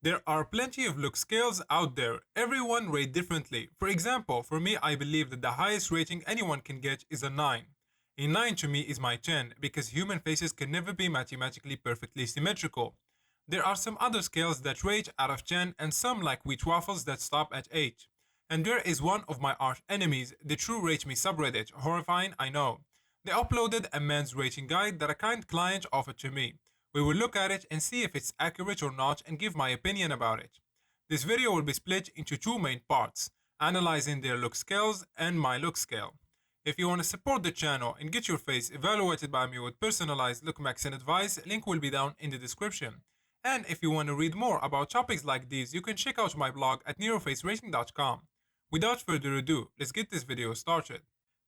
There are plenty of look scales out there. Everyone rate differently. For example, for me, I believe that the highest rating anyone can get is a 9. A 9 to me is my 10 because human faces can never be mathematically perfectly symmetrical. There are some other scales that rate out of 10 and some like wheat waffles that stop at 8. And there is one of my arch enemies, the True Rate Me subreddit, horrifying I know. They uploaded a man's rating guide that a kind client offered to me. We will look at it and see if it's accurate or not and give my opinion about it. This video will be split into two main parts, analyzing their look scales and my look scale. If you want to support the channel and get your face evaluated by me with personalized look max and advice, link will be down in the description. And if you want to read more about topics like these, you can check out my blog at nerofacerating.com. Without further ado, let's get this video started.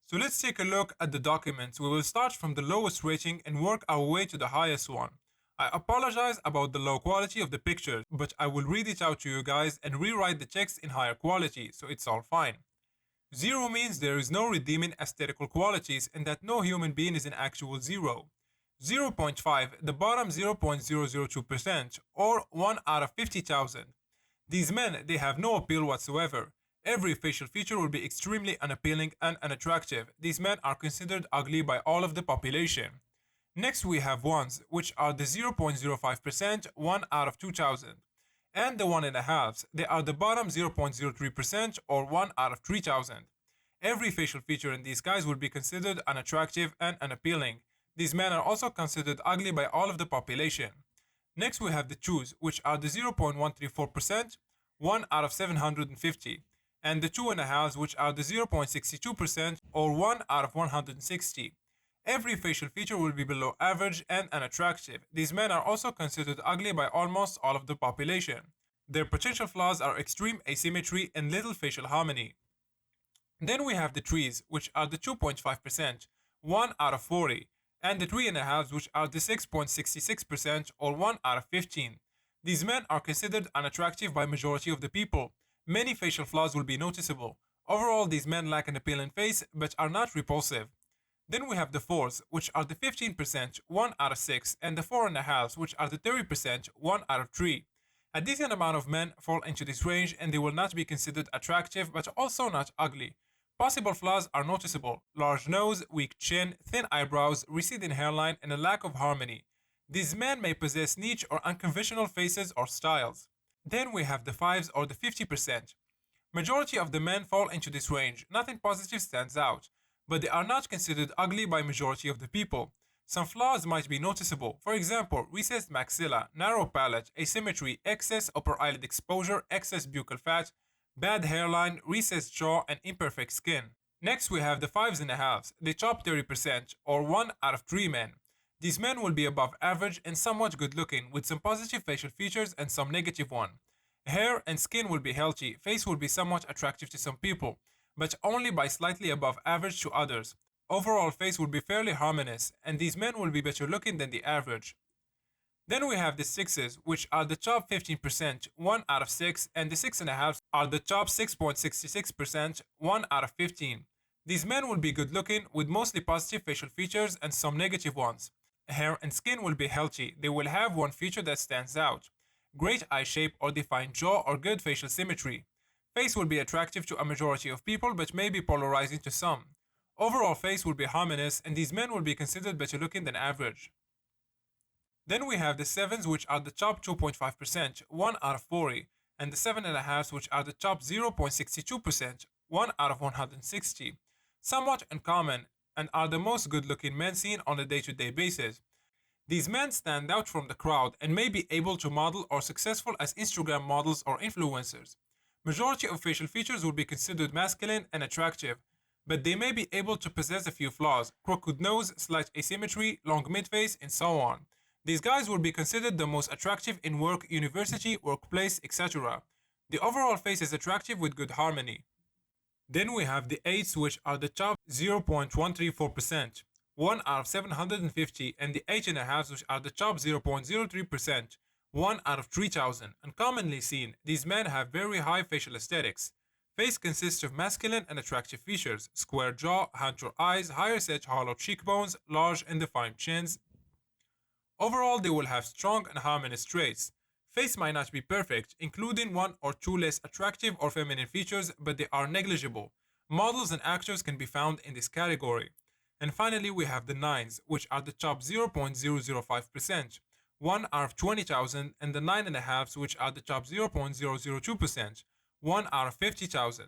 So let's take a look at the documents. We will start from the lowest rating and work our way to the highest one. I apologize about the low quality of the pictures, but I will read it out to you guys and rewrite the text in higher quality, so it's all fine. 0 means there is no redeeming aesthetical qualities and that no human being is an actual 0. 0.5, point 0.5, the bottom 0.002%, or 1 out of 50,000. These men, they have no appeal whatsoever. Every facial feature will be extremely unappealing and unattractive. These men are considered ugly by all of the population. Next we have ones, which are the 0.05%, 1 out of 2,000. And the 1.5s, they are the bottom 0.03% or 1 out of 3,000. Every facial feature in these guys will be considered unattractive and unappealing. These men are also considered ugly by all of the population. Next we have the 2s, which are the 0.134%, 1 out of 750. And the 2.5s, which are the 0.62% or 1 out of 160. Every facial feature will be below average and unattractive. These men are also considered ugly by almost all of the population. Their potential flaws are extreme asymmetry and little facial harmony. Then we have the 3s, which are the 2.5%, 1 out of 40, and the 3.5s, which are the 6.66% or 1 out of 15. These men are considered unattractive by majority of the people. Many facial flaws will be noticeable. Overall, these men lack an appealing face but are not repulsive. Then we have the 4s, which are the 15%, 1 out of 6, and the 4.5s, which are the 30%, 1 out of 3. A decent amount of men fall into this range and they will not be considered attractive but also not ugly. Possible flaws are noticeable: large nose, weak chin, thin eyebrows, receding hairline, and a lack of harmony. These men may possess niche or unconventional faces or styles. Then we have the 5s or the 50%. Majority of the men fall into this range. Nothing positive stands out, but they are not considered ugly by majority of the people. Some flaws might be noticeable. For example, recessed maxilla, narrow palate, asymmetry, excess upper eyelid exposure, excess buccal fat, bad hairline, recessed jaw, and imperfect skin. Next we have the 5.5s, the top 30% or 1 out of 3 men. These men will be above average and somewhat good looking with some positive facial features and some negative one. Hair and skin will be healthy, face will be somewhat attractive to some people, but only by slightly above average to others. Overall face will be fairly harmonious, and these men will be better looking than the average. Then we have the 6s, which are the top 15%, 1 out of 6, and the 6.5s are the top 6.66%, 1 out of 15. These men will be good looking with mostly positive facial features and some negative ones. Hair and skin will be healthy. They will have one feature that stands out: great eye shape or defined jaw or good facial symmetry. Face will be attractive to a majority of people but may be polarizing to some. Overall face will be harmonious and these men will be considered better looking than average. Then we have the 7s, which are the top 2.5%, 1 out of 40, and the 7.5s, which are the top 0.62%, 1 out of 160. Somewhat uncommon and are the most good looking men seen on a day-to-day basis. These men stand out from the crowd and may be able to model or successful as Instagram models or influencers. Majority of facial features will be considered masculine and attractive, but they may be able to possess a few flaws: crooked nose, slight asymmetry, long mid-face, and so on. These guys will be considered the most attractive in work, university, workplace, etc. The overall face is attractive with good harmony. Then we have the 8s, which are the top 0.134%, 1 out of 750, and the 8.5s, which are the top 0.03%, 1 out of 3,000. Uncommonly seen, these men have very high facial aesthetics. Face consists of masculine and attractive features: square jaw, hunter eyes, higher set hollow cheekbones, large and defined chins. Overall, they will have strong and harmonious traits. Face might not be perfect, including one or two less attractive or feminine features, but they are negligible. Models and actors can be found in this category. And finally, we have the 9s, which are the top 0.005%, 1 out of 20,000, and the 9.5s, which are the top 0.002%, 1 out of 50,000.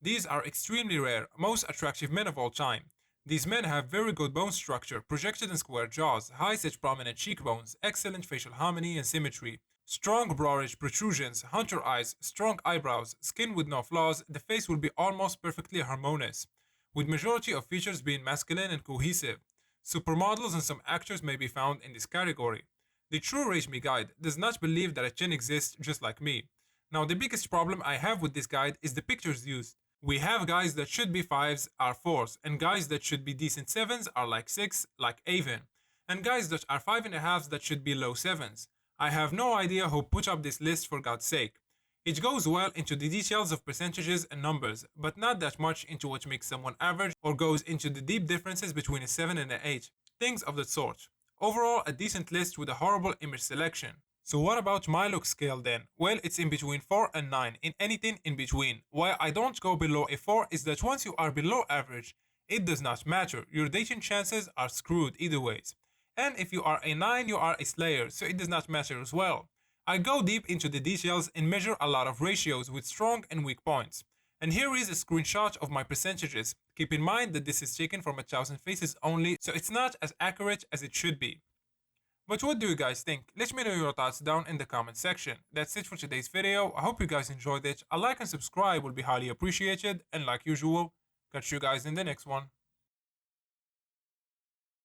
These are extremely rare, most attractive men of all time. These men have very good bone structure, projected and square jaws, high set prominent cheekbones, excellent facial harmony and symmetry, strong brow-ridge protrusions, hunter eyes, strong eyebrows, skin with no flaws. The face will be almost perfectly harmonious, with majority of features being masculine and cohesive. Supermodels and some actors may be found in this category. The true Rate Me guide does not believe that a chin exists just like me. Now the biggest problem I have with this guide is the pictures used. We have guys that should be 5s are 4s, and guys that should be decent 7s are like 6, like Avon, and guys that are 5.5s that should be low 7s. I have no idea who put up this list, for God's sake. It goes well into the details of percentages and numbers, but not that much into what makes someone average or goes into the deep differences between a 7 and an 8. Things of that sort. Overall, a decent list with a horrible image selection. So what about my look scale then? Well, it's in between 4 and 9, in anything in between. Why I don't go below a 4 is that once you are below average, it does not matter. Your dating chances are screwed either ways. And if you are a 9, you are a slayer, so it does not matter as well. I go deep into the details and measure a lot of ratios with strong and weak points. And here is a screenshot of my percentages. Keep in mind that this is taken from 1,000 faces only, so it's not as accurate as it should be. But what do you guys think? Let me know your thoughts down in the comment section. That's it for today's video. I hope you guys enjoyed it. A like and subscribe will be highly appreciated. And like usual, catch you guys in the next one.